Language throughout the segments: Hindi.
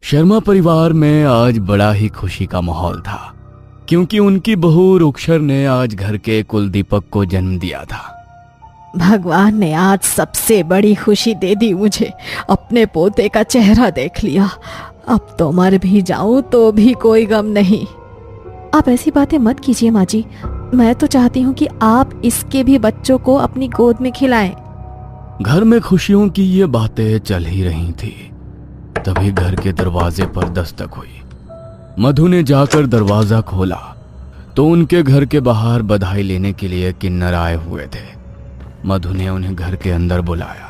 शर्मा परिवार में आज बड़ा ही खुशी का माहौल था, क्योंकि उनकी बहू रुक्षर ने आज घर के कुल दीपक को जन्म दिया था। भगवान ने आज सबसे बड़ी खुशी दे दी मुझे। अपने पोते का चेहरा देख लिया। अब तो मर भी जाऊं तो भी कोई गम नहीं। आप ऐसी बातें मत कीजिए माँ जी। मैं तो चाहती हूँ कि आप इसके भी बच्चों को अपनी गोद में खिलाएं। घर में खुशियों की ये बातें चल ही रही थी, तभी घर के दरवाजे पर दस्तक हुई। मधु ने जाकर दरवाजा खोला तो उनके घर के बाहर बधाई लेने के लिए किन्नर आए हुए थे। मधु ने उन्हें घर के अंदर बुलाया।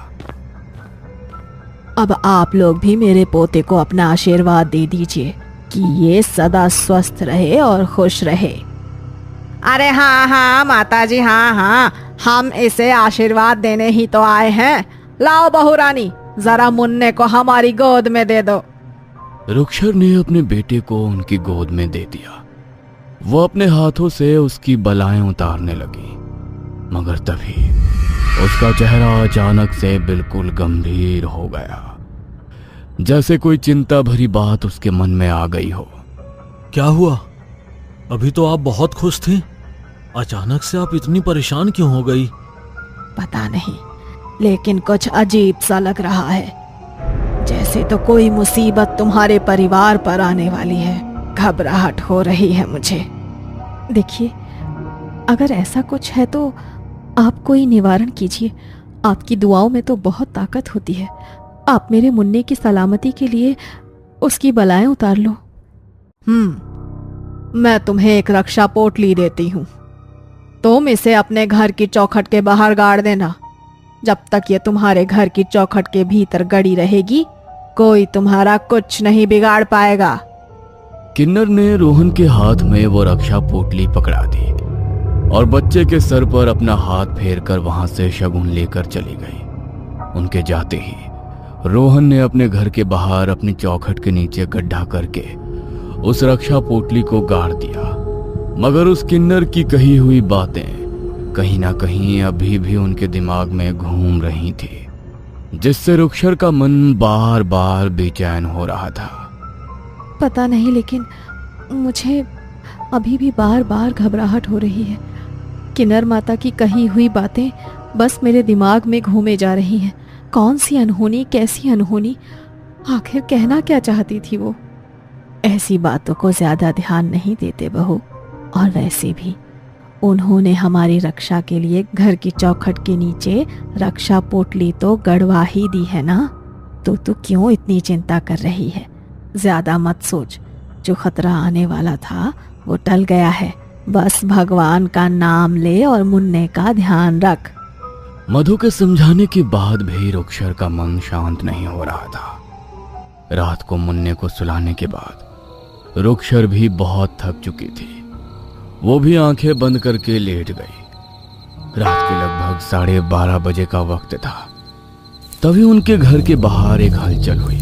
अब आप लोग भी मेरे पोते को अपना आशीर्वाद दे दीजिए कि ये सदा स्वस्थ रहे और खुश रहे। अरे हाँ हाँ माताजी, हाँ हाँ, हम इसे आशीर्वाद देने ही तो आए हैं। लाओ बहू रानी, जरा मुन्ने को हमारी गोद में दे दो। रुक्षर ने अपने बेटे को उनकी गोद में दे दिया। वो अपने हाथों से उसकी बलाएं उतारने लगी, मगर तभी उसका चेहरा अचानक से बिल्कुल गंभीर हो गया, जैसे कोई चिंता भरी बात उसके मन में आ गई हो। क्या हुआ? अभी तो आप बहुत खुश थी, अचानक से आप इतनी परेशान क्यों हो गई? पता नहीं, लेकिन कुछ अजीब सा लग रहा है, जैसे तो कोई मुसीबत तुम्हारे परिवार पर आने वाली है। घबराहट हो रही है मुझे। देखिए, अगर ऐसा कुछ है तो आप कोई निवारण कीजिए। आपकी दुआओं में तो बहुत ताकत होती है। आप मेरे मुन्ने की सलामती के लिए उसकी बलाएं उतार लो। मैं तुम्हें एक रक्षा पोटली देती हूँ। तुम इसे अपने घर की चौखट के बाहर गाड़ देना। जब तक ये तुम्हारे घर की चौखट के भीतर गड़ी रहेगी, कोई तुम्हारा कुछ नहीं बिगाड़ पाएगा। किन्नर ने रोहन के हाथ में वो रक्षा पोटली पकड़ा दी और बच्चे के सर पर अपना हाथ फेरकर वहां से शगुन लेकर चली गई। उनके जाते ही रोहन ने अपने घर के बाहर अपनी चौखट के नीचे गड्ढा करके उस रक्षा पोटली को गाड़ दिया। मगर उस किन्नर की कही हुई बातें कहीं ना कहीं अभी भी उनके दिमाग में घूम रही थी, जिससे रुक्षर का मन बार बार बेचैन हो रहा था। पता नहीं, लेकिन मुझे अभी भी बार बार घबराहट हो रही है। किन्नर माता की कही हुई बातें बस मेरे दिमाग में घूमे जा रही हैं। कौन सी अनहोनी, कैसी अनहोनी, आखिर कहना क्या चाहती थी वो? ऐसी बातों को ज्यादा ध्यान नहीं देते बहू, और वैसे भी उन्होंने हमारी रक्षा के लिए घर की चौखट के नीचे रक्षा पोटली तो गड़वा ही दी है ना। तो तू क्यों इतनी चिंता कर रही है? ज्यादा मत सोच। जो खतरा आने वाला था वो टल गया है। बस भगवान का नाम ले और मुन्ने का ध्यान रख। मधु के समझाने के बाद भी रुक्षर का मन शांत नहीं हो रहा था। रात को मुन्ने को सुलाने के बाद रुक्षर भी बहुत थक चुकी थी। वो भी आंखें बंद करके लेट गई। रात के लगभग 12:30 बजे का वक्त था। तभी उनके घर के बाहर एक हलचल हुई।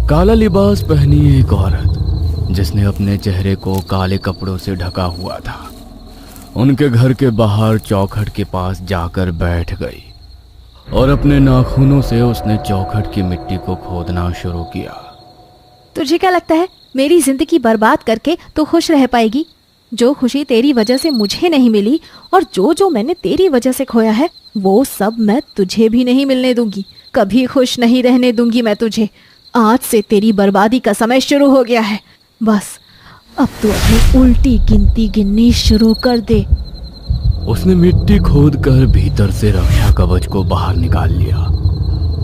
काला लिबास पहनी एक औरत, जिसने अपने चेहरे को काले कपड़ों से ढका हुआ था, उनके घर के बाहर चौखट के पास जाकर बैठ गई और अपने नाखूनों से उसने चौखट की मिट्टी को खोदना शुरू किया। तुझे क्या लगता है मेरी जिंदगी बर्बाद करके तू खुश रह पाएगी? जो खुशी तेरी वजह से मुझे नहीं मिली और जो मैंने तेरी वजह से खोया है, वो सब मैं तुझे भी नहीं मिलने दूंगी। कभी खुश नहीं रहने दूंगी मैं तुझे। आज से तेरी बर्बादी का समय शुरू हो गया है। बस अब तू अपनी उल्टी गिनती गिननी शुरू कर दे। उसने मिट्टी खोदकर भीतर से रक्षा कवच को बाहर निकाल लिया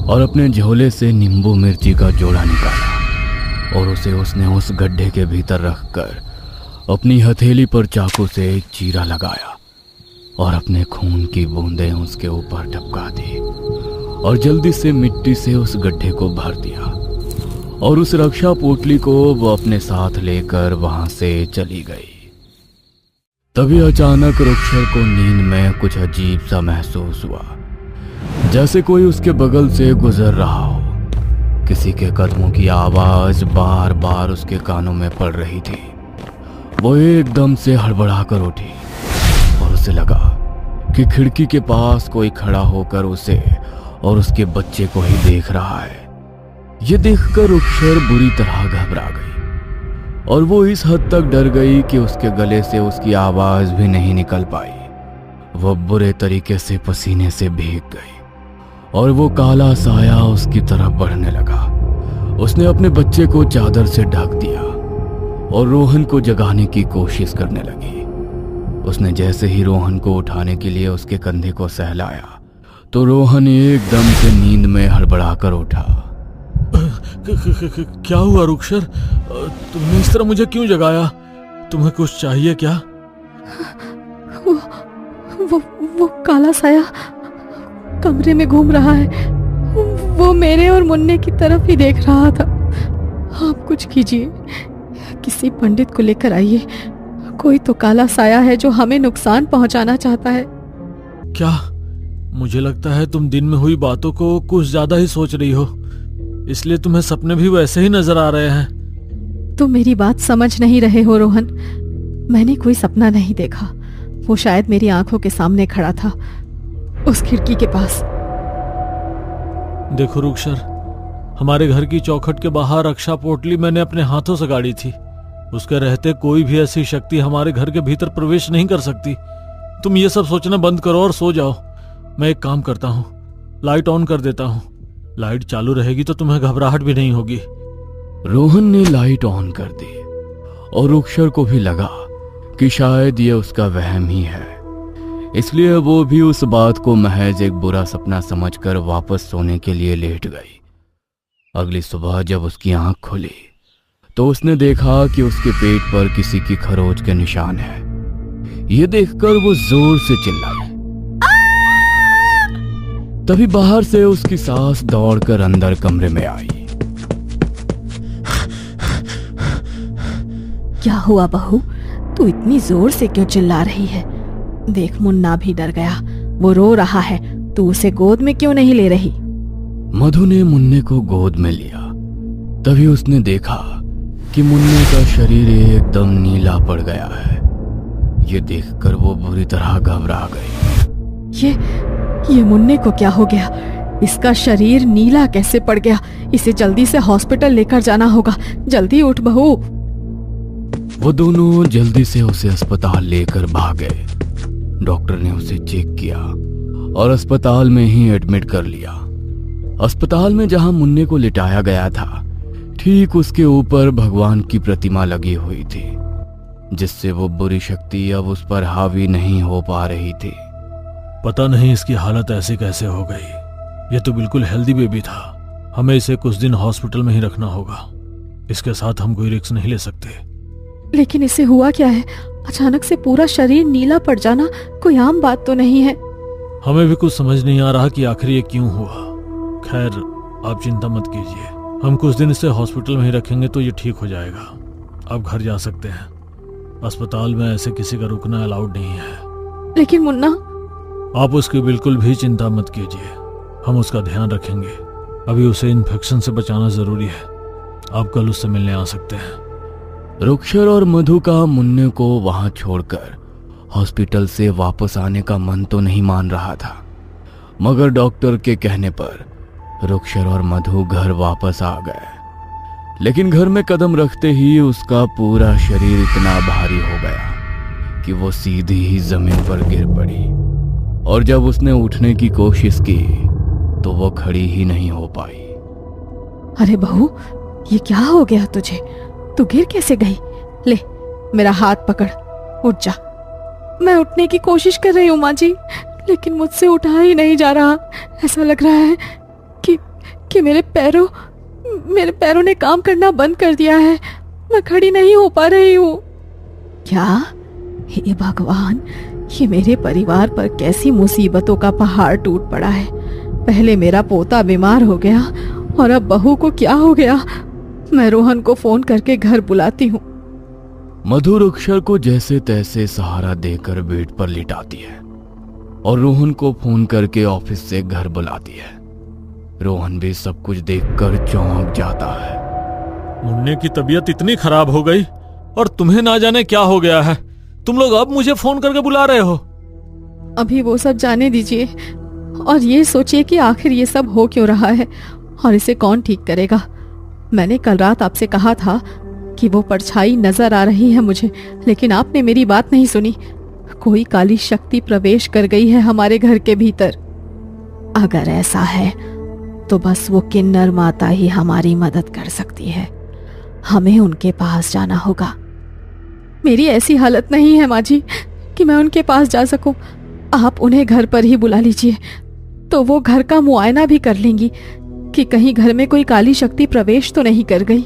और अपने झोले से नींबू मिर्ची का जोड़ा निकाला और उसे उसने उस गड्ढे के भीतर रखकर अपनी हथेली पर चाकू से एक चीरा लगाया और अपने खून की बूंदें उसके ऊपर टपका दी और जल्दी से मिट्टी से उस गड्ढे को भर दिया और उस रक्षा पोटली को वो अपने साथ लेकर वहां से चली गई। तभी अचानक रुक्षर को नींद में कुछ अजीब सा महसूस हुआ, जैसे कोई उसके बगल से गुजर रहा हो। किसी के कदमों की आवाज बार बार उसके कानों में पड़ रही थी। वो एकदम से हड़बड़ाकर उठी और उसे लगा कि खिड़की के पास कोई खड़ा होकर उसे और उसके बच्चे को ही देख रहा है। ये देखकर रुक्षर बुरी तरह घबरा गई और वो इस हद तक डर गई कि उसके गले से उसकी आवाज भी नहीं निकल पाई। वह बुरे तरीके से पसीने से भीग गई और वो काला साया उसकी तरफ बढ़ने लगा। उसने अपने बच्चे को चादर से ढक दिया और रोहन को जगाने की कोशिश करने लगी। उसने जैसे ही रोहन को उठाने के लिए उसके कंधे को सहलाया तो रोहन एकदम से नींद में हड़बड़ाकर उठा। क्या हुआ रुक्षर? तुमने इस तरह मुझे क्यों जगाया? तुम्हें कुछ चाहिए क्या? वो काला साया कमरे में घूम रहा है। वो मेरे और मुन्ने की तरफ ही देख रहा था। आप कुछ कीजिए, किसी पंडित को लेकर आइए। कोई तो काला साया है जो हमें नुकसान पहुंचाना चाहता है। क्या? मुझे लगता है तुम दिन में हुई बातों को कुछ ज्यादा ही सोच रही हो, इसलिए तुम्हें सपने भी वैसे ही नजर आ रहे हैं। तुम मेरी बात समझ नहीं रहे हो रोहन। मैंने कोई सपना नहीं देखा। वो शायद मेरी आंखों के सामने खड़ा था, उस खिड़की के पास। देखो रुक्षर, हमारे घर की चौखट के बाहर रक्षा पोटली मैंने अपने हाथों से गाड़ी थी। उसके रहते कोई भी ऐसी शक्ति हमारे घर के भीतर प्रवेश नहीं कर सकती। तुम ये सब सोचना बंद करो और सो जाओ। मैं एक काम करता हूँ, लाइट ऑन कर देता हूँ। लाइट चालू रहेगी तो तुम्हें घबराहट भी नहीं होगी। रोहन ने लाइट ऑन कर दी और रुक्षर को भी लगा कि शायद यह उसका वहम ही है, इसलिए वो भी उस बात को महज एक बुरा सपना समझकर वापस सोने के लिए लेट गई। अगली सुबह जब उसकी आंख खुली तो उसने देखा कि उसके पेट पर किसी की खरोच के निशान है। ये देखकर वो जोर से चिल्लाई। तभी बाहर से उसकी सास दौड़कर अंदर कमरे में आई। क्या हुआ बहू? तू इतनी जोर से क्यों चिल्ला रही है? देख, मुन्ना भी डर गया। वो रो रहा है। तू उसे गोद में क्यों नहीं ले रही? मधु ने मुन्ने को गोद में लिया। तभी उसने देखा कि मुन्ने का शरीर एकदम नीला पड़ गया है। ये देखकर वो बुरी तरह घबरा गई। ये मुन्ने को क्या हो गया? इसका शरीर नीला कैसे पड़ गया? इसे जल्दी से हॉस्पिटल लेकर जाना होगा। जल्दी उठ बहू। वो दोनों जल्दी से उसे अस्पताल लेकर भागे। डॉक्टर ने उसे चेक किया और अस्पताल में ही एडमिट कर लिया। अस्पताल में जहां मुन्ने को लिटाया गया था, ठीक उसके ऊपर भगवान की प्रतिमा लगी हुई थी, जिससे वो बुरी शक्ति अब उस पर हावी नहीं हो पा रही थी। पता नहीं इसकी हालत ऐसे कैसे हो गई। ये तो बिल्कुल हेल्दी बेबी था। हमें इसे कुछ दिन हॉस्पिटल में ही रखना होगा। इसके साथ हम कोई रिस्क नहीं ले सकते। लेकिन इसे हुआ क्या है? अचानक से पूरा शरीर नीला पड़ जाना कोई आम बात तो नहीं है। हमें भी कुछ समझ नहीं आ रहा कि आखिर ये क्यों हुआ। खैर, आप चिंता मत कीजिए। हम कुछ दिन इसे हॉस्पिटल में ही रखेंगे तो ये ठीक हो जाएगा। आप घर जा सकते हैं। अस्पताल में ऐसे किसी का रुकना अलाउड नहीं है। लेकिन मुन्ना। आप उसकी बिल्कुल भी चिंता मत कीजिए। हम उसका ध्यान रखेंगे। अभी उसे इन्फेक्शन से बचाना जरूरी है। आप कल उससे मिलने आ सकते हैं। रुक्षर और मधु का मुन्ने को वहां छोड़कर हॉस्पिटल से वापस आने का मन तो नहीं मान रहा था, मगर डॉक्टर के कहने पर रुक्षर और मधु घर वापस आ गए। लेकिन घर में कदम रखते ही उसका पूरा शरीर इतना भारी हो गया कि वो सीधी ही जमीन पर गिर पड़ी और जब उसने उठने की कोशिश की तो वो खड़ी ही नहीं हो पाई। अरे बहू, ये क्या हो गया तुझे? तू गिर कैसे गई? ले, मेरा हाथ पकड़, उठ जा। मैं उठने की कोशिश कर रही हूँ माँ जी, लेकिन मुझसे उठा ही नहीं जा रहा। ऐसा लग रहा है कि मेरे पैरों ने काम करना बंद कर दिया है। मैं खड़ी नहीं हो पा रही हूँ। क्या? हे भगवान, ये मेरे परिवार पर कैसी मुसीबतों का पहाड़ टूट पड़ा है। पहले मेरा पोता बीमार हो गया और अब बहू को क्या हो गया? मैं रोहन को फोन करके घर बुलाती हूँ। मधु रुक्षर को जैसे तैसे सहारा देकर बेड पर लिटाती है और रोहन को फोन करके ऑफिस से घर बुलाती है। रोहन भी सब कुछ देखकर चौंक जाता है। मुन्ने की तबीयत इतनी खराब हो गई और तुम्हें ना जाने क्या हो गया है। तुम लोग अब मुझे फोन करके बुला रहे हो? अभी वो सब जाने दीजिए और ये सोचिए कि आखिर ये सब हो क्यों रहा है और इसे कौन ठीक करेगा। मैंने कल रात आपसे कहा था कि वो परछाई नजर आ रही है मुझे, लेकिन आपने मेरी बात नहीं सुनी। कोई काली शक्ति प्रवेश कर गई है हमारे घर के भीतर। अगर ऐसा है तो बस वो किन्नर माता ही हमारी मदद कर सकती है। हमें उनके पास जाना होगा। मेरी ऐसी हालत नहीं है माँ जी कि मैं उनके पास जा सकूं। आप उन्हें घर पर ही बुला लीजिए, तो वो घर का मुआयना भी कर लेंगी कि कहीं घर में कोई काली शक्ति प्रवेश तो नहीं कर गई।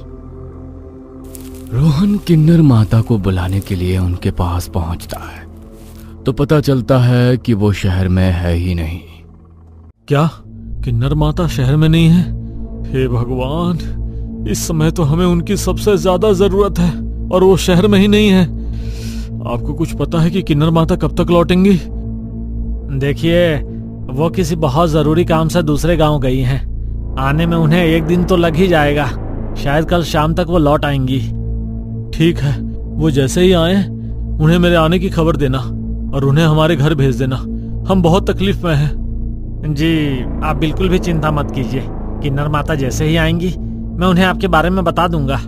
रोहन किन्नर माता को बुलाने के लिए उनके पास पहुंचता है तो पता चलता है कि वो शहर में है ही नहीं। क्या किन्नर माता शहर में नहीं है? हे भगवान, इस समय तो हमें उनकी सबसे ज्यादा जरूरत है और वो शहर में ही नहीं है। आपको कुछ पता है कि किन्नर माता कब तक लौटेंगी? देखिए, वो किसी बहुत जरूरी काम से दूसरे गांव गई हैं। आने में उन्हें 1 दिन तो लग ही जाएगा। शायद कल शाम तक वो लौट आएंगी। ठीक है, वो जैसे ही आए उन्हें मेरे आने की खबर देना और उन्हें हमारे घर भेज देना। हम बहुत तकलीफ में हैं। जी, आप बिल्कुल भी चिंता मत कीजिए। किन्नर माता जैसे ही आएंगी मैं उन्हें आपके बारे में बता दूंगा।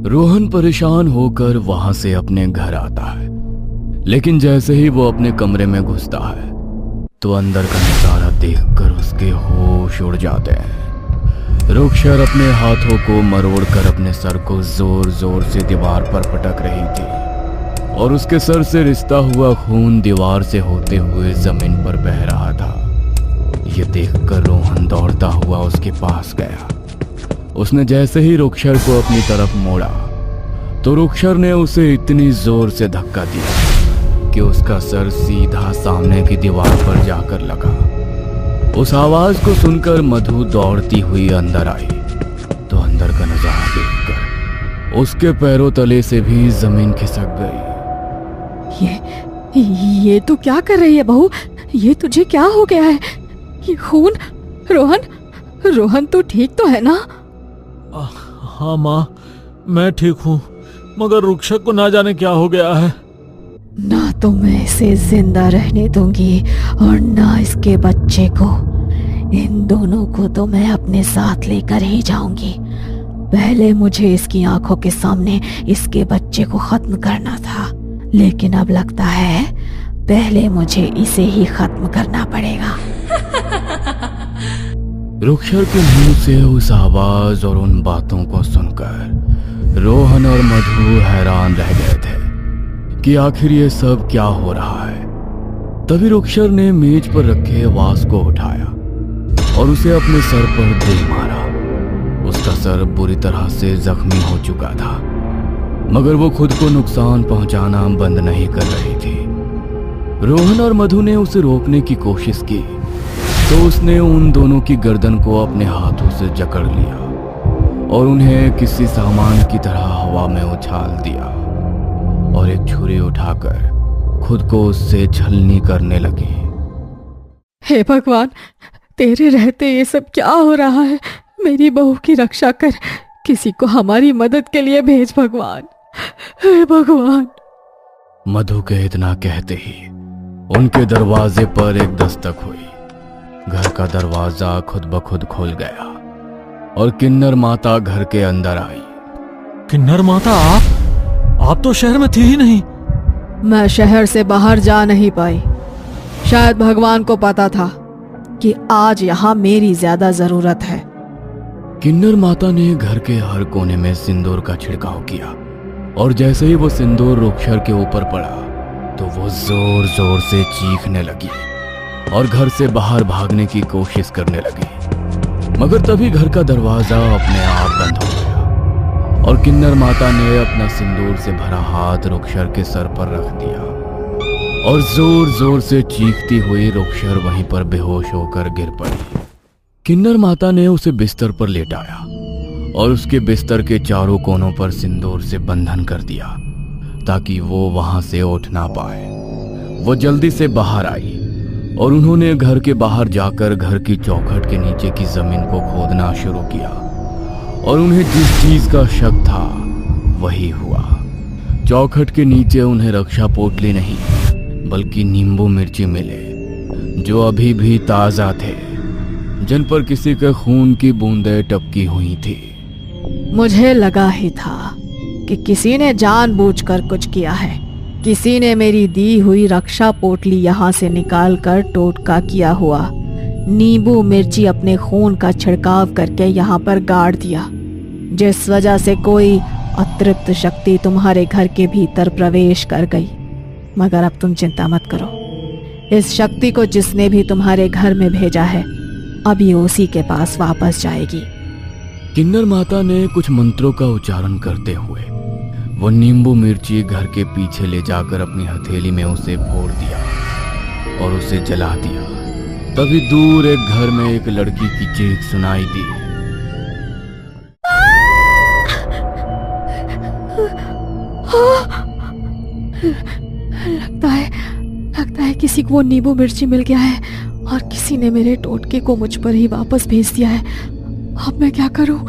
रोहन परेशान होकर वहां से अपने घर आता है, लेकिन जैसे ही वो अपने कमरे में घुसता है तो अंदर का नजारा देखकर उसके होश उड़ जाते हैं। रुक्षर अपने हाथों को मरोड़कर अपने सर को जोर जोर से दीवार पर पटक रही थी और उसके सर से रिसता हुआ खून दीवार से होते हुए जमीन पर बह रहा था। ये देखकर रोहन दौड़ता हुआ उसके पास गया। उसने जैसे ही रुक्षर को अपनी तरफ मोड़ा तो रुक्षर ने उसे इतनी जोर से धक्का दिया कि उसका सर सीधा सामने की दीवार पर जाकर लगा। उस आवाज को सुनकर मधु दौड़ती हुई अंदर आई तो अंदर का नजारा देखकर उसके पैरों तले से भी जमीन खिसक गई। ये तू क्या कर रही है बहू? ये तुझे क्या हो गया है? ये खून। रोहन तू ठीक तो है ना? हाँ माँ, मैं ठीक हूँ, मगर रुक्षक को ना जाने क्या हो गया है। ना तो मैं इसे जिंदा रहने दूंगी और ना इसके बच्चे को। इन दोनों को तो मैं अपने साथ लेकर ही जाऊंगी। पहले मुझे इसकी आंखों के सामने इसके बच्चे को खत्म करना था, लेकिन अब लगता है पहले मुझे इसे ही खत्म करना पड़ेगा। रुक्षर के मुंह से उस आवाज और उन बातों को सुनकर रोहन और मधु हैरान रह गए थे कि आखिर ये सब क्या हो रहा है। तभी रुक्षर ने मेज पर रखे वास को उठाया और उसे अपने सर पर दे मारा। उसका सर बुरी तरह से जख्मी हो चुका था, मगर वो खुद को नुकसान पहुंचाना बंद नहीं कर रही थी। रोहन और मधु ने उसे रोकने की कोशिश की तो उसने उन दोनों की गर्दन को अपने हाथों से जकड़ लिया और उन्हें किसी सामान की तरह हवा में उछाल दिया और एक छुरी उठाकर खुद को उससे छलनी करने लगी। हे भगवान, तेरे रहते ये सब क्या हो रहा है? मेरी बहू की रक्षा कर, किसी को हमारी मदद के लिए भेज भगवान, हे भगवान। मधु के इतना कहते ही उनके दरवाजे पर एक दस्तक हुई। घर का दरवाजा खुद ब खुद खुल गया और किन्नर माता घर के अंदर आई। किन्नर माता, आप तो शहर में थी ही नहीं। मैं शहर से बाहर जा नहीं पाई। शायद भगवान को पता था कि आज यहाँ मेरी ज्यादा जरूरत है। किन्नर माता ने घर के हर कोने में सिंदूर का छिड़काव किया और जैसे ही वो सिंदूर रुक्षर के ऊपर पड़ा तो वो जोर जोर से चीखने लगी और घर से बाहर भागने की कोशिश करने लगी। मगर तभी घर का दरवाजा अपने आप बंद हो गया और किन्नर माता ने अपना सिंदूर से भरा हाथ रुक्षर के सर पर रख दिया और जोर जोर से चीखती हुई रुक्षर वहीं पर बेहोश होकर गिर पड़ी। किन्नर माता ने उसे बिस्तर पर लेटाया और उसके बिस्तर के चारों कोनों पर सिंदूर से बंधन कर दिया ताकि वो वहां से उठ ना पाए। वो जल्दी से बाहर आई और उन्होंने घर के बाहर जाकर घर की चौखट के नीचे की जमीन को खोदना शुरू किया और उन्हें जिस चीज का शक था वही हुआ। चौखट के नीचे उन्हें रक्षा पोटली नहीं बल्कि नींबू मिर्ची मिले जो अभी भी ताजा थे, जिन पर किसी के खून की बूंदें टपकी हुई थी। मुझे लगा ही था कि किसी ने जानबूझकर कुछ किया है। किसी ने मेरी दी हुई रक्षा पोटली यहाँ से निकालकर टोटका किया हुआ नींबू मिर्ची अपने खून का छिड़काव करके यहाँ पर गाड़ दिया, जिस वजह से कोई अतृप्त शक्ति तुम्हारे घर के भीतर प्रवेश कर गई। मगर अब तुम चिंता मत करो, इस शक्ति को जिसने भी तुम्हारे घर में भेजा है अभी उसी के पास वापस जाएगी। किन्नर माता ने कुछ मंत्रों का उच्चारण करते हुए वो नींबू मिर्ची घर के पीछे ले जाकर अपनी हथेली में उसे फोड़ दिया और उसे जला दिया। तभी दूर एक घर में एक लड़की की चीख सुनाई दी। लगता है किसी को वो नींबू मिर्ची मिल गया है और किसी ने मेरे टोटके को मुझ पर ही वापस भेज दिया है। अब मैं क्या करूं?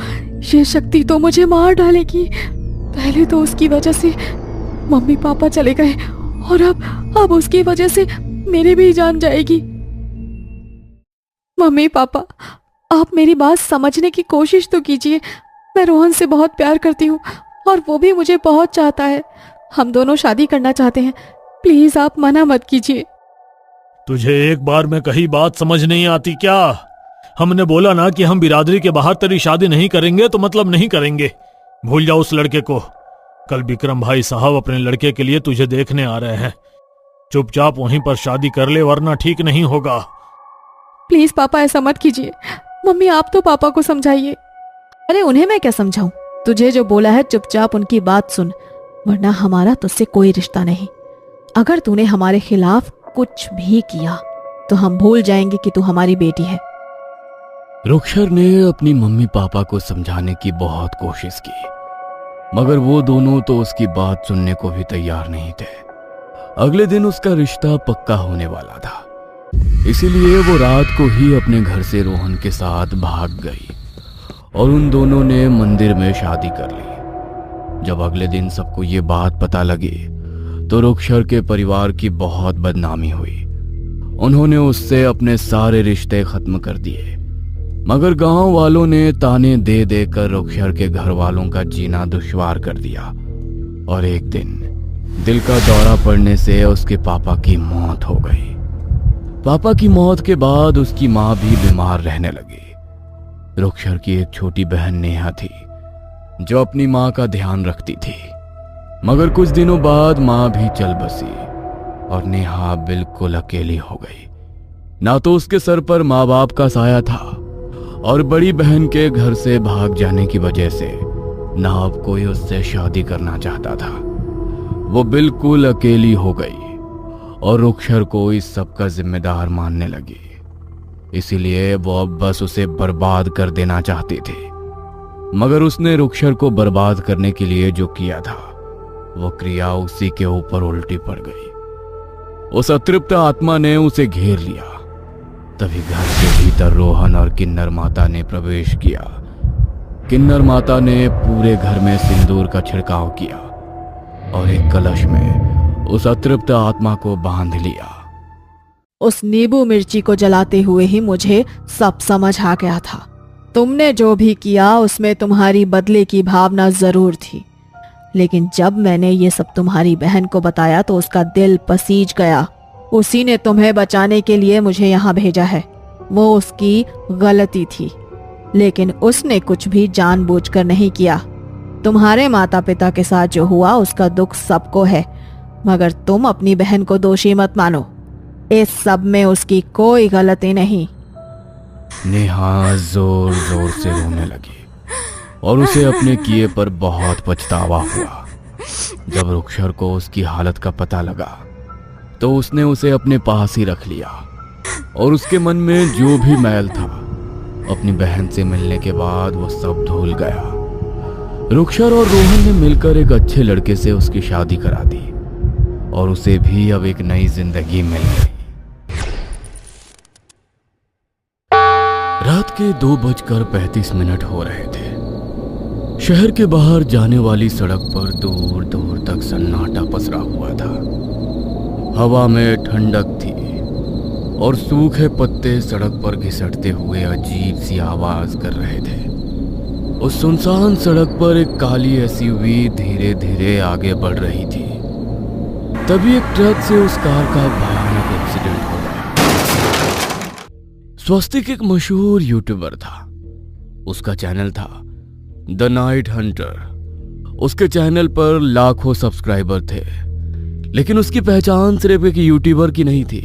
ये शक्ति तो मुझे मार डालेगी। पहले तो उसकी वजह से मम्मी पापा चले गए और अब उसकी वजह से मेरी भी जान जाएगी। मम्मी पापा, आप मेरी बात समझने की कोशिश तो कीजिए। मैं रोहन से बहुत प्यार करती हूँ और वो भी मुझे बहुत चाहता है। हम दोनों शादी करना चाहते हैं। प्लीज आप मना मत कीजिए। तुझे एक बार में कही बात समझ नहीं आती क्या? हमने बोला ना कि हम बिरादरी के बाहर तेरी शादी नहीं करेंगे तो मतलब नहीं करेंगे। भूल जाओ उस लड़के को। कल विक्रम भाई साहब अपने लड़के के लिए तुझे देखने आ रहे हैं। चुपचाप वहीं पर शादी कर ले वरना ठीक नहीं होगा। प्लीज पापा ऐसा मत कीजिए। मम्मी आप तो पापा को समझाइए। अरे उन्हें मैं क्या समझाऊं? तुझे जो बोला है चुपचाप उनकी बात सुन, वरना हमारा तुझसे कोई रिश्ता नहीं। अगर तूने हमारे खिलाफ कुछ भी किया तो हम भूल जाएंगे कि तू हमारी बेटी है। रुक्षर ने अपनी मम्मी पापा को समझाने की बहुत कोशिश की, मगर वो दोनों तो उसकी बात सुनने को भी तैयार नहीं थे। अगले दिन उसका रिश्ता पक्का होने वाला था, इसीलिए वो रात को ही अपने घर से रोहन के साथ भाग गई और उन दोनों ने मंदिर में शादी कर ली। जब अगले दिन सबको ये बात पता लगी तो रुक्षर के परिवार की बहुत बदनामी हुई। उन्होंने उससे अपने सारे रिश्ते खत्म कर दिए, मगर गांव वालों ने ताने दे देकर रुक्षर के घर वालों का जीना दुश्वार कर दिया। और एक दिन दिल का दौरा पड़ने से उसके पापा की मौत हो गई। पापा की मौत के बाद उसकी माँ भी बीमार रहने लगी। रुक्षर की एक छोटी बहन नेहा थी जो अपनी माँ का ध्यान रखती थी, मगर कुछ दिनों बाद माँ भी चल बसी और नेहा बिल्कुल अकेली हो गई। ना तो उसके सर पर माँ बाप का साया था और बड़ी बहन के घर से भाग जाने की वजह से ना अब कोई उससे शादी करना चाहता था। वो बिल्कुल अकेली हो गई और रुक्षर को इस सब का जिम्मेदार मानने लगी। इसीलिए वो अब बस उसे बर्बाद कर देना चाहती थी। मगर उसने रुक्षर को बर्बाद करने के लिए जो किया था वो क्रिया उसी के ऊपर उल्टी पड़ गई। उस अतृप्त आत्मा ने उसे घेर लिया। तभी घर के भीतर रोहन और किन्नर माता ने प्रवेश किया। किन्नर माता ने पूरे घर में सिंदूर का छिड़काव किया और एक कलश में उस अतृप्त आत्मा को बांध लिया। उस नींबू मिर्ची को जलाते हुए ही मुझे सब समझ आ गया था। तुमने जो भी किया उसमें तुम्हारी बदले की भावना जरूर थी, लेकिन जब मैंने ये सब तुम्हारी बहन को बताया तो उसका दिल पसीज गया। उसी ने तुम्हें बचाने के लिए मुझे यहाँ भेजा है। वो उसकी गलती थी, लेकिन उसने कुछ भी जानबूझकर नहीं किया। तुम्हारे माता पिता के साथ जो हुआ उसका दुख सबको है, मगर तुम अपनी बहन को दोषी मत मानो। इस सब में उसकी कोई गलती नहीं। नेहा जोर जोर से रोने लगी और उसे अपने किए पर बहुत पछतावा हुआ। जब रुक्षर को उसकी हालत का पता लगा तो उसने उसे अपने पास ही रख लिया और उसके मन में जो भी मैल था अपनी बहन से मिलने के बाद वो सब धुल गया। रुक्षर और रोहन ने मिलकर एक अच्छे लड़के से उसकी शादी करा दी और उसे भी अब एक नई जिंदगी मिल गई। रात के 2:35 हो रहे थे। शहर के बाहर जाने वाली सड़क पर दूर दूर तक सन्नाटा पसरा हुआ था। हवा में ठंडक थी और सूखे पत्ते सड़क पर घिसटते हुए अजीब सी आवाज कर रहे थे। उस सुनसान सड़क पर एक काली एसयूवी धीरे धीरे आगे बढ़ रही थी। तभी एक ट्रक से उस कार का भयानक एक्सीडेंट हो गया। स्वस्तिक एक मशहूर यूट्यूबर था। उसका चैनल था द नाइट हंटर। उसके चैनल पर लाखों सब्सक्राइबर थे, लेकिन उसकी पहचान सिर्फ एक यूट्यूबर की नहीं थी।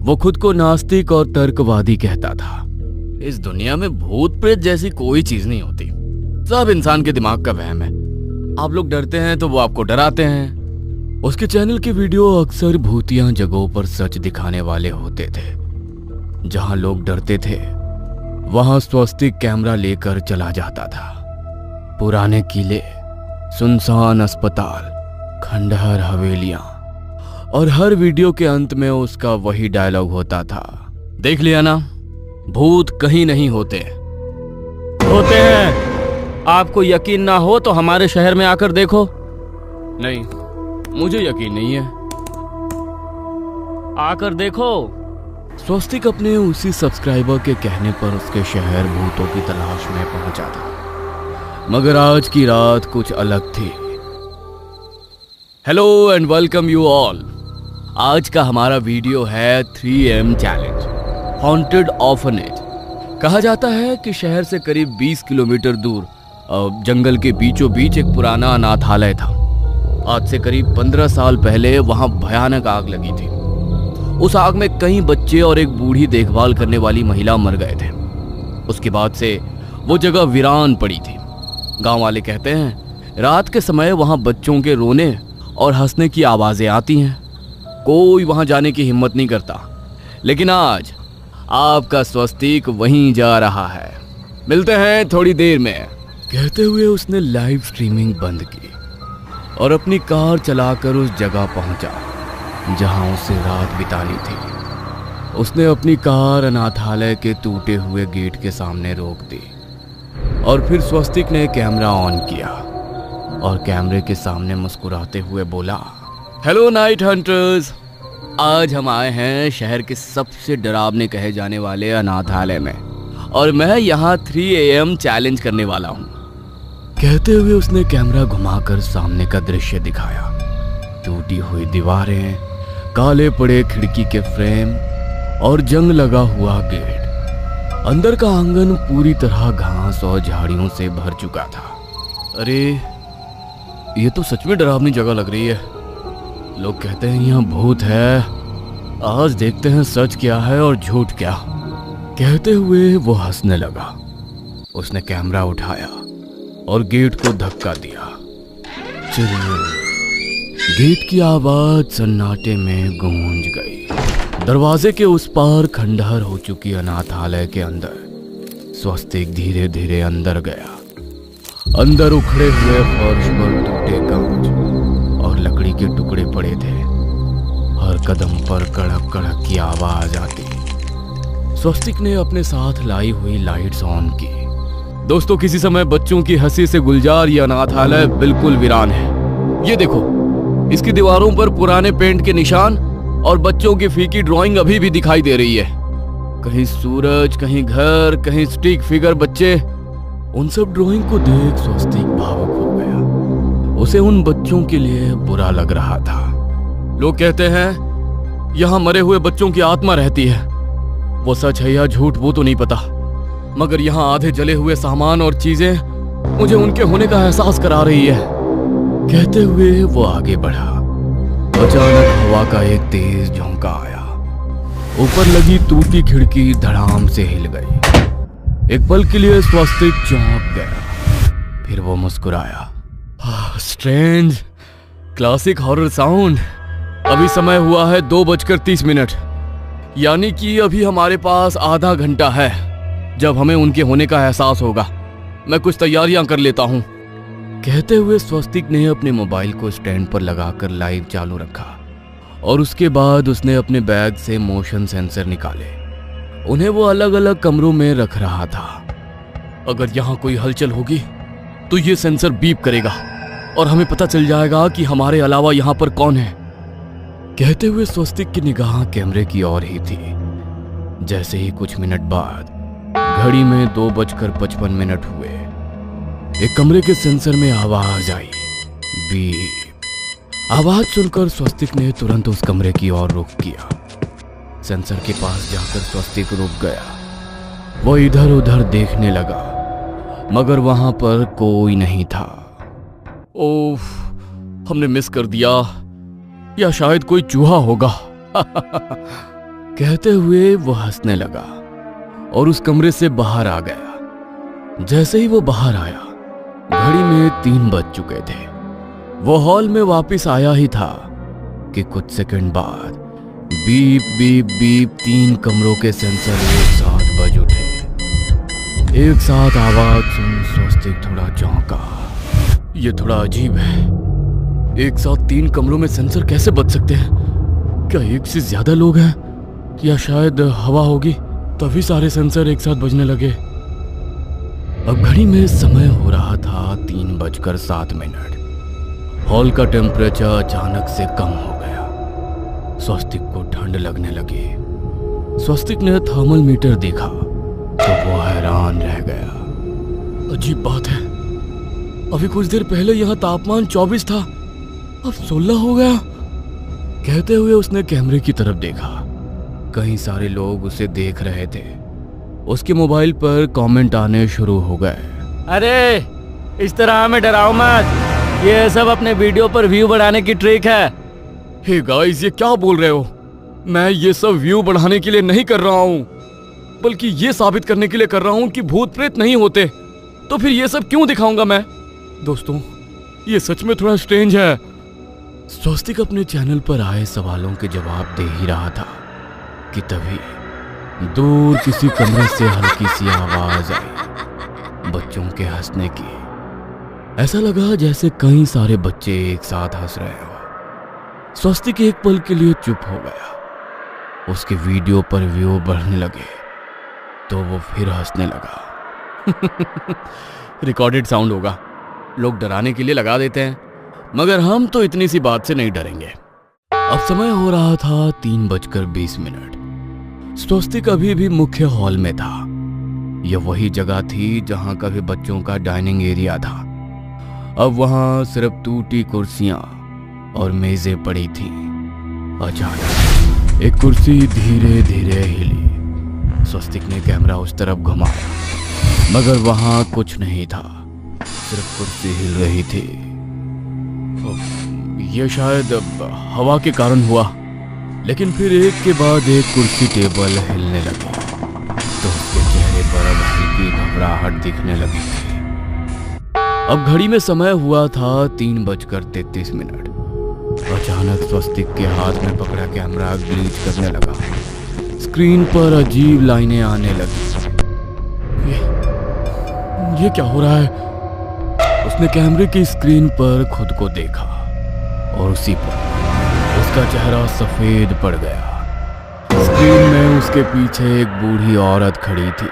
वो खुद को नास्तिक और तर्कवादी कहता था। इस दुनिया में भूत प्रेत जैसी कोई चीज नहीं होती, सब इंसान के दिमाग का वहम है। आप लोग डरते हैं तो वो आपको डराते हैं। उसके चैनल के वीडियो अक्सर भूतिया जगहों पर सच दिखाने वाले होते थे। जहां लोग डरते थे वहां स्वस्तिक कैमरा लेकर चला जाता था। पुराने किले, सुनसान अस्पताल, खंडहर हवेलियां, और हर वीडियो के अंत में उसका वही डायलॉग होता था, देख लिया ना, भूत कहीं नहीं होते हैं। आपको यकीन ना हो तो हमारे शहर में आकर देखो। नहीं, मुझे यकीन नहीं है, आकर देखो। स्वस्तिक अपने उसी सब्सक्राइबर के कहने पर उसके शहर भूतों की तलाश में पहुंचा था। मगर आज की रात कुछ अलग थी। Hello and welcome you all. आज का हमारा वीडियो है 3AM चैलेंज, हॉन्टेड ऑर्फनेज। कहा जाता है कि शहर से करीब 20 किलोमीटर दूर जंगल के बीचों बीच एक पुराना अनाथालय था। आज से करीब 15 साल पहले वहां भयानक आग लगी थी। उस आग में कई बच्चे और एक बूढ़ी देखभाल करने वाली महिला मर गए थे। उसके बाद से वो जगह वीरान पड़ी थी। गांव वाले कहते हैं रात के समय वहां बच्चों के रोने और हंसने की आवाजें आती हैं। कोई वहां जाने की हिम्मत नहीं करता, लेकिन आज आपका स्वस्तिक वहीं जा रहा है। मिलते हैं थोड़ी देर में। कहते हुए उसने लाइव स्ट्रीमिंग बंद की और अपनी कार चलाकर उस जगह पहुंचा जहां उसे रात बितानी थी। उसने अपनी कार अनाथालय के टूटे हुए गेट के सामने रोक दी और फिर स्वस्तिक ने कैमरा ऑन किया और कैमरे के सामने मुस्कुराते हुए बोला, हेलो नाइट हंटर्स, आज हम आए हैं शहर के सबसे डरावने कहे जाने वाले अनाथालय में और मैं यहाँ 3AM चैलेंज करने वाला हूँ। कहते हुए उसने कैमरा घुमाकर सामने का दृश्य दिखाया। टूटी हुई दीवारें, काले पड़े खिड़की के फ्रेम और जंग लगा हुआ गेट। अंदर का आंगन पूरी तरह घास और झाड़ियों से भर चुका था। अरे ये तो सच में डरावनी जगह लग रही है। लोग कहते हैं यहाँ भूत है, आज देखते हैं सच क्या है और झूठ क्या। कहते हुए वो हंसने लगा। उसने कैमरा उठाया और गेट को धक्का दिया। गेट की आवाज सन्नाटे में गूंज गई। दरवाजे के उस पार खंडहर हो चुकी अनाथालय के अंदर स्वस्तिक धीरे धीरे अंदर गया। अंदर उखड़े हुए फर्श पर टूटे कांच और लकड़ी के टुकड़े पड़े थे। हर कदम पर कड़क कड़क की आवाज आती। स्वस्तिक ने अपने साथ लाई हुई लाइट्स ऑन की। दोस्तों, किसी समय बच्चों की हंसी से गुलजार ये अनाथालय बिल्कुल वीरान है। ये देखो, इसकी दीवारों पर पुराने पेंट के निशान और बच्चों की फीकी ड्राइंग अभी भी दिखाई दे रही है। कहीं सूरज, कहीं घर, कहीं स्टिक फिगर बच्चे। उन सब ड्राइंग को देख स्वस्तिक भावुक हो गया। उसे उन बच्चों के लिए बुरा लग रहा था। लोग कहते हैं यहाँ मरे हुए बच्चों की आत्मा रहती है। वो सच है या झूठ वो तो नहीं पता, मगर यहाँ आधे जले हुए सामान और चीजें मुझे उनके होने का एहसास करा रही है। कहते हुए वो आगे बढ़ा। अचानक हवा का एक तेज झोंका आया। ऊपर लगी टूटी खिड़की धड़ाम से हिल गई। एक पल के लिए स्वस्तिक चौंक गया, फिर वो मुस्कुराया। Strange, classic horror sound. अभी समय हुआ है 2:30, यानी कि अभी हमारे पास आधा घंटा है जब हमें उनके होने का एहसास होगा। मैं कुछ तैयारियां कर लेता हूं। कहते हुए स्वस्तिक ने अपने मोबाइल को स्टैंड पर लगाकर लाइव चालू रखा और उसके बाद उसने अपने बैग से मोशन सेंसर निकाले। उन्हें वो अलग अलग कमरों में रख रहा था। अगर यहाँ कोई हलचल होगी तो ये सेंसर बीप करेगा और हमें पता चल जाएगा कि हमारे अलावा यहाँ पर कौन है। कहते हुए स्वस्तिक की निगाह कैमरे की ओर ही थी। जैसे ही कुछ मिनट बाद घड़ी में 2:55 हुए, एक कमरे के सेंसर में आवाज आई, बीप। आवाज सुनकर स्वस्तिक ने तुरंत उस कमरे की ओर रुख किया। सेंसर के पास जाकर स्वस्तिक रुक गया। वो इधर उधर देखने लगा, मगर वहां पर कोई नहीं था। ओह, हमने मिस कर दिया, या शायद कोई चूहा होगा। कहते हुए वो हंसने लगा और उस कमरे से बाहर आ गया। जैसे ही वो बाहर आया, घड़ी में 3 बज चुके थे। वो हॉल में वापस आया ही था कि कुछ सेकंड बाद बीप बीप बीप 3 कमरों के सेंसर एक साथ बज उठे। एक साथ आवाज सुन स्वस्तिक थोड़ा चौंका। ये थोड़ा अजीब है, एक साथ 3 कमरों में सेंसर कैसे बज सकते हैं? क्या एक से ज्यादा लोग हैं, या शायद हवा होगी तभी सारे सेंसर एक साथ बजने लगे। अब घड़ी में समय हो रहा था 3:07। हॉल का टेम्परेचर अचानक से कम हो गया। स्वस्तिक को ठंड लगने लगी। स्वस्तिक ने थर्मल मीटर देखा तो वो हैरान रह गया। अजीब बात है, अभी कुछ देर पहले यहाँ तापमान 24 था, अब 16 हो गया। कहते हुए उसने कैमरे की तरफ देखा। कई सारे लोग उसे देख रहे थे। उसके मोबाइल पर कमेंट आने शुरू हो गए। अरे इस तरह हमें डराओ मत, ये सब अपने वीडियो पर व्यू बढ़ाने की ट्रिक है। हे गाइस, ये क्या बोल रहे हो? मैं ये सब व्यू बढ़ाने के लिए नहीं कर रहा हूँ, बल्कि ये साबित करने के लिए कर रहा हूँ कि भूत प्रेत नहीं होते। तो फिर ये सब क्यों दिखाऊंगा मैं? दोस्तों, ये सच में थोड़ा स्ट्रेंज है। स्वस्तिक अपने चैनल पर आए सवालों के जवाब दे ही रहा था कि तभी दूर किसी कमरे से हल्की सी आवाज आई, बच्चों के हंसने की। ऐसा लगा जैसे कई सारे बच्चे एक साथ हंस रहे हो। स्वस्तिक एक पल के लिए चुप हो गया। उसके वीडियो पर व्यू बढ़ने लगे तो वो फिर हंसने लगा। रिकॉर्डेड साउंड होगा, लोग डराने के लिए लगा देते हैं, मगर हम तो इतनी सी बात से नहीं डरेंगे। अब समय हो रहा था 3:20। स्वस्तिक अभी भी मुख्य हॉल में था। यह वही जगह थी जहां कभी बच्चों का डाइनिंग एरिया था। अब वहां सिर्फ टूटी कुर्सियां और मेजें पड़ी थी। अचानक एक कुर्सी धीरे धीरे हिली। स्वस्तिक ने कैमरा उस तरफ घुमाया, मगर वहां कुछ नहीं था, सिर्फ कुर्सी हिल रही थी। यह शायद हवा के कारण हुआ, लेकिन फिर एक के बाद एक कुर्सी टेबल हिलने लगे तो उसके चेहरे पर अब हल्की घबराहट दिखने लगी थी। अब घड़ी में समय हुआ था 3:33। अचानक स्वस्तिक के हाथ में पकड़ा कैमरा ग्लिच करने लगा। स्क्रीन पर अजीब लाइनें आने लगी। ये क्या हो रहा है? उसने कैमरे की स्क्रीन पर खुद को देखा और उसी पर उसका चेहरा सफेद पड़ गया। स्क्रीन में उसके पीछे एक बूढ़ी औरत खड़ी थी।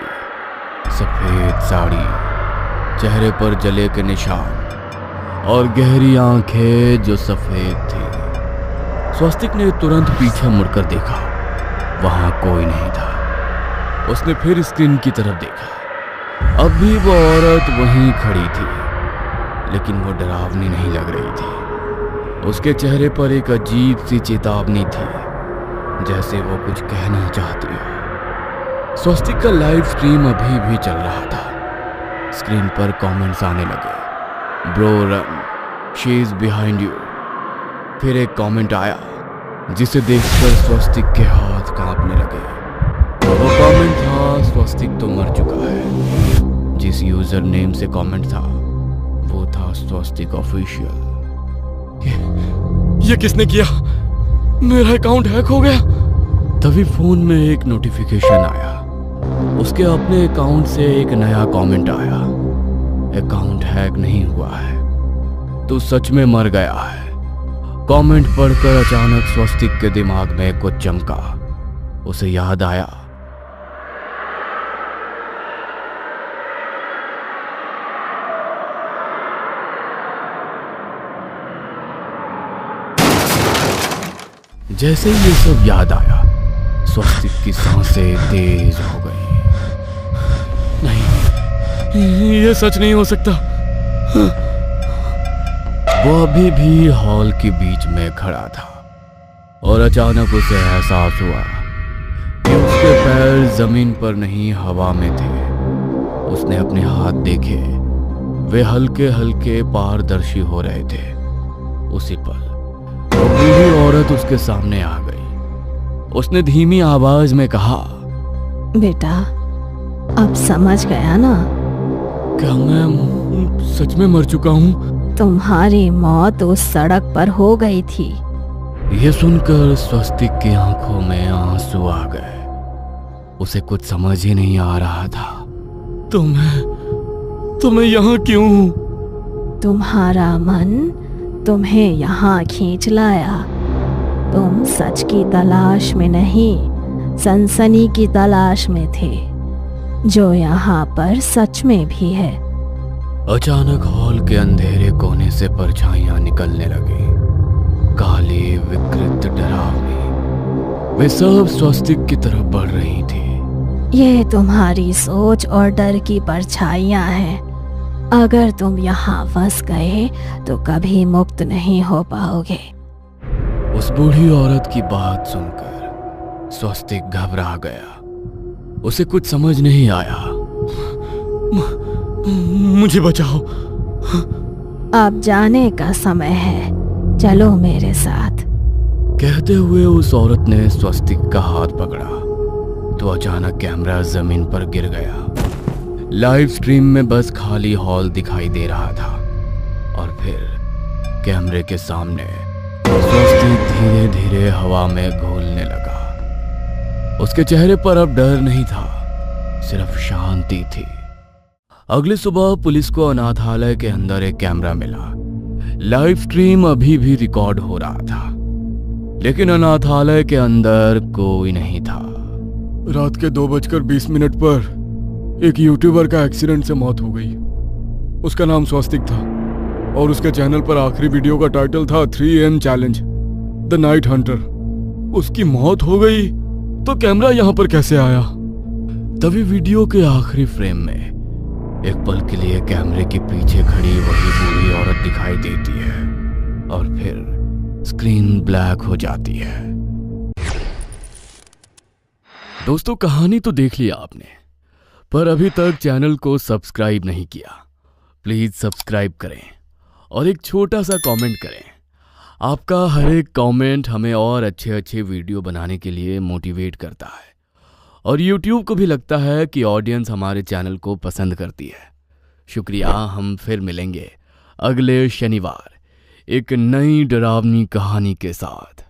सफेद साड़ी, चेहरे पर जले के निशान और गहरी आंखें जो सफेद थी। स्वस्तिक ने तुरंत पीछे मुड़कर देखा, वहां कोई नहीं था। उसने फिर स्क्रीन की तरफ देखा। अब भी वो औरत वहीं खड़ी थी, लेकिन वो डरावनी नहीं लग रही थी। उसके चेहरे पर एक अजीब सी चेतावनी थी, जैसे वो कुछ कहना चाहती हो। स्वस्तिक का लाइव स्ट्रीम अभी भी चल रहा था। स्क्रीन पर कमेंट्स आने लगे, bro run, she is behind you. फिर एक कमेंट आया जिसे देखकर स्वस्तिक के हाथ कांपने लगे। वो कमेंट था, स्वस्तिक तो मर चुका है। जिस यूजर नेम से कमेंट था वो था स्वस्तिक ऑफिशियल। ये किसने किया? मेरा अकाउंट हैक हो गया। तभी फोन में एक नोटिफिकेशन आया। उसके अपने अकाउंट से एक नया कमेंट आया, अकाउंट हैक नहीं हुआ है, तू सच में मर गया है। कमेंट पढ़कर अचानक स्वस्तिक के दिमाग में कुछ चमका। उसे याद आया, जैसे ही ये सब याद आया, स्वस्तिक की सांसें तेज हो गई। नहीं, ये सच नहीं हो सकता। वो अभी भी हॉल के बीच में खड़ा था और अचानक उसे एहसास हुआ कि उसके पैर जमीन पर नहीं हवा में थे। उसने अपने हाथ देखे, वे हल्के हल्के पारदर्शी हो रहे थे। उसी पल वो बूढ़ी औरत उसके सामने आ गई। उसने धीमी आवाज में कहा, बेटा, अब समझ गया ना? क्या मैं सच में मर चुका हूँ? तुम्हारी मौत उस सड़क पर हो गई थी। यह सुनकर स्वस्तिक की आंखों में आंसू आ गए। उसे कुछ समझ ही नहीं आ रहा था। तुम्हें यहाँ क्यों? तुम्हारा मन तुम्हें यहाँ खींच लाया। तुम सच की तलाश में नहीं, सनसनी की तलाश में थे, जो यहाँ पर सच में भी है। अचानक हॉल के अंधेरे कोने से परछाइयां निकलने लगी, काली, विकृत, डरावनी। वे सब स्वस्तिक की तरफ बढ़ रही थी। ये तुम्हारी सोच और डर की परछाइयां हैं। अगर तुम यहाँ फंस गए तो कभी मुक्त नहीं हो पाओगे। उस बूढ़ी औरत की बात सुनकर स्वस्तिक घबरा गया। उसे कुछ समझ नहीं आया। मुझे बचाओ। अब जाने का समय है, चलो मेरे साथ। कहते हुए उस औरत ने स्वस्तिक का हाथ पकड़ा तो अचानक कैमरा जमीन पर गिर गया। लाइव स्ट्रीम में बस खाली हॉल दिखाई दे रहा था और फिर कैमरे के सामने स्वस्तिक धीरे धीरे हवा में घूलने लगा। उसके चेहरे पर अब डर नहीं था, सिर्फ शांति थी। अगली सुबह पुलिस को अनाथालय के अंदर एक कैमरा मिला। लाइव स्ट्रीम अभी भी रिकॉर्ड हो रहा था, लेकिन अनाथालय के अंदर कोई नहीं था। रात के 2:20 पर एक यूट्यूबर का एक्सीडेंट से मौत हो गई। उसका नाम स्वस्तिक था और उसके चैनल पर आखिरी वीडियो का टाइटल था 3AM challenge the night Hunter. उसकी मौत हो गई तो कैमरा यहां पर कैसे आया? तभी वीडियो के आखिरी फ्रेम में एक पल के लिए कैमरे के पीछे खड़ी वही बूढ़ी औरत दिखाई देती है और फिर स्क्रीन ब्लैक हो जाती है। दोस्तों, कहानी तो देख लिया आपने, पर अभी तक चैनल को सब्सक्राइब नहीं किया। प्लीज सब्सक्राइब करें और एक छोटा सा कमेंट करें। आपका हर एक कमेंट हमें और अच्छे वीडियो बनाने के लिए मोटिवेट करता है और YouTube को भी लगता है कि ऑडियंस हमारे चैनल को पसंद करती है। शुक्रिया। हम फिर मिलेंगे अगले शनिवार एक नई डरावनी कहानी के साथ।